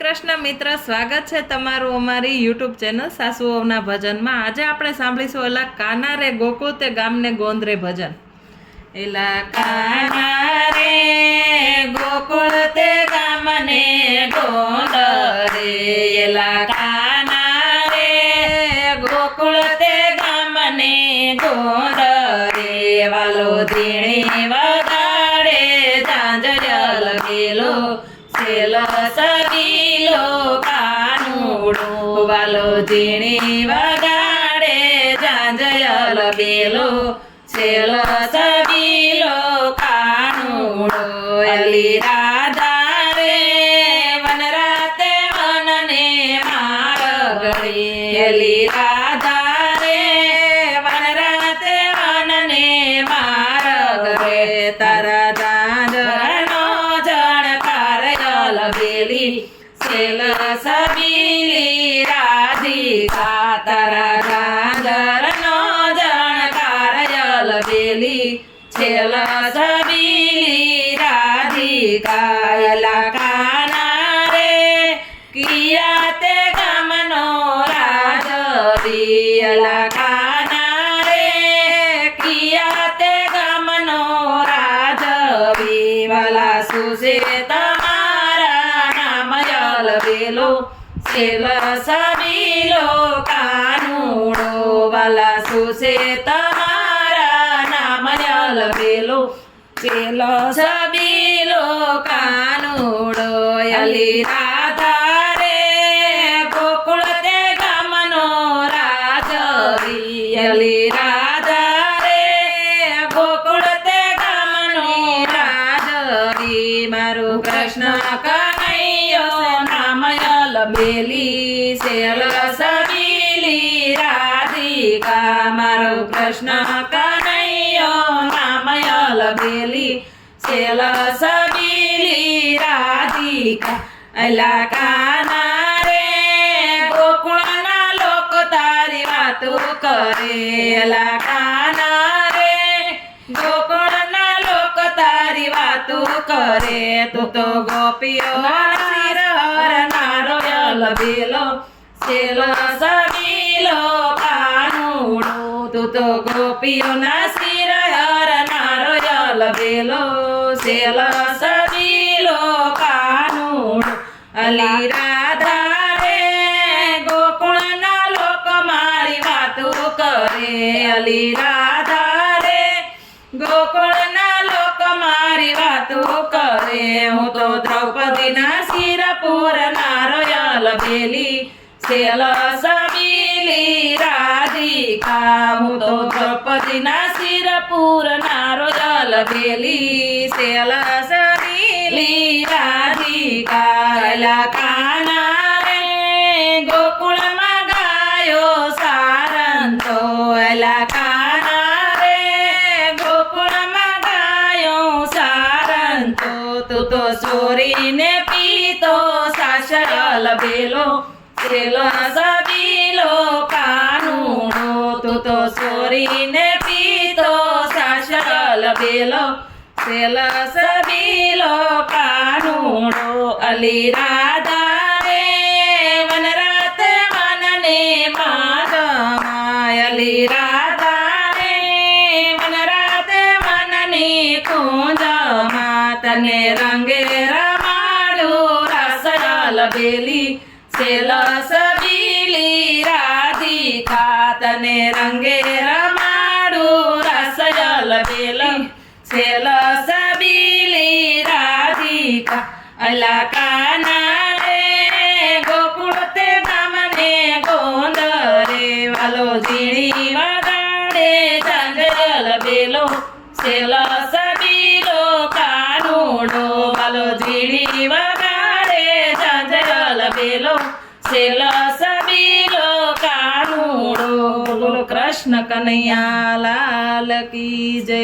કૃષ્ણ મિત્ર, સ્વાગત છે તમારું અમારી યુટ્યુબ ચેનલ સાસુઓના ભજનમાં। આજે આપણે સાંભળીશું એલા કાના રે ગોકુળ તે ગામને ગોંદરે ભજન। એલા કાના રે ગોકુળ તે ગામને ગોંદરે, એલા કાના રે ગોકુળ તે ગામને ગોંદરે, વાલો ધીણી વગાડે ઝાંઝર લગેલો સેલો સબીલો કાનુડો, વાલો ઝીણી વગાડે ઝાંઝર બેલો સેલો સબીલો કાનુડો। અલી રાધા રે વનરાતે વનને મારગડે, અલી રાધા રે વનરાતે વનને મારગડે, તારા ઝાંઝરનો બેલી સેલ સબીલી રાધિકા, તારા ઝાંઝરનો જણકાર બેલી સેલ સબીલી રાધિકા। એલા કાના રે કિયા તે ગામનો રાજવી, એલા કાના રે કિયા તે ગામનો રાજવી, વાલા સુસે બેલો સેલ સબીલો કાનુડો, વાલા સુસે તમારા નામ બેલો સેલ સબીલો કાનુડો। અલી રાધા રે ગોકુળ તે ગામનો રાજવી, અલી રાધા રે ગોકુળ તે ગામનો રાજવી, મારું કૃષ્ણ બેલી સેલ સબીલી રાધિકા, મારો કૃષ્ણ કનૈયો નામયલ બેલી સેલ સબીલી રાધિકા। અલા કાના રે ગોકુળના લોકો તારી વાતો કરે, અલા કાના રે ગોકુળના લોકો તારી વાતો કરે, તું તો ગોપીઓ બેલો સેલ સબીલો કાનુડો, તું તો ગોપીઓના શિર નારો બેલો સેલ સબીલો કાનુડો। અલી રાધા રે ગોકુળના લોકો મારી વાતો કરે, અલી રાધા રે ગોકુળના લોકો મારી વાતો કરે, હું તો દ્રૌપદીના શિર પૂરનારો બેલી સેલ સબીલી રાધિકા, હું તો દ્રૌપદીના શિર પૂરનારો બેલી સેલ સબીલી રાધિકા। એલા કાના રે ગોકુળમાં ગાયો સારંતો, એલા કાના રે ગોકુળમાં ગાયો સારંતો, તું તો ચોરીને પીતો સાસર બેલો સેલ સબીલો કાનુડો, તું તો ચોરીને પીતો સાસર બેલો સેલ સબીલો કાનુડો। અલી રાધા રે વનરાતે વનને માગમાં, અલી રાધા રે વનરાતે વનની કુંજમાં, તને રંગે બેલી સેલ સબીલી રાધિકા, તને રંગે રમાડું રસજલ બેલી સેલ સબીલી રાધિકા। અલા કાના રે ગોકુળ તે ગામને ગોંદરે, વાલો ઝીણી વગાડે ઝાંઝર બેલો સેલ સબીલો કાનુડો, વાલો ઝીણી બેલો સેલ સબીલો કાનુડો। બોલો કૃષ્ણ કનૈયા લાલ કી જય।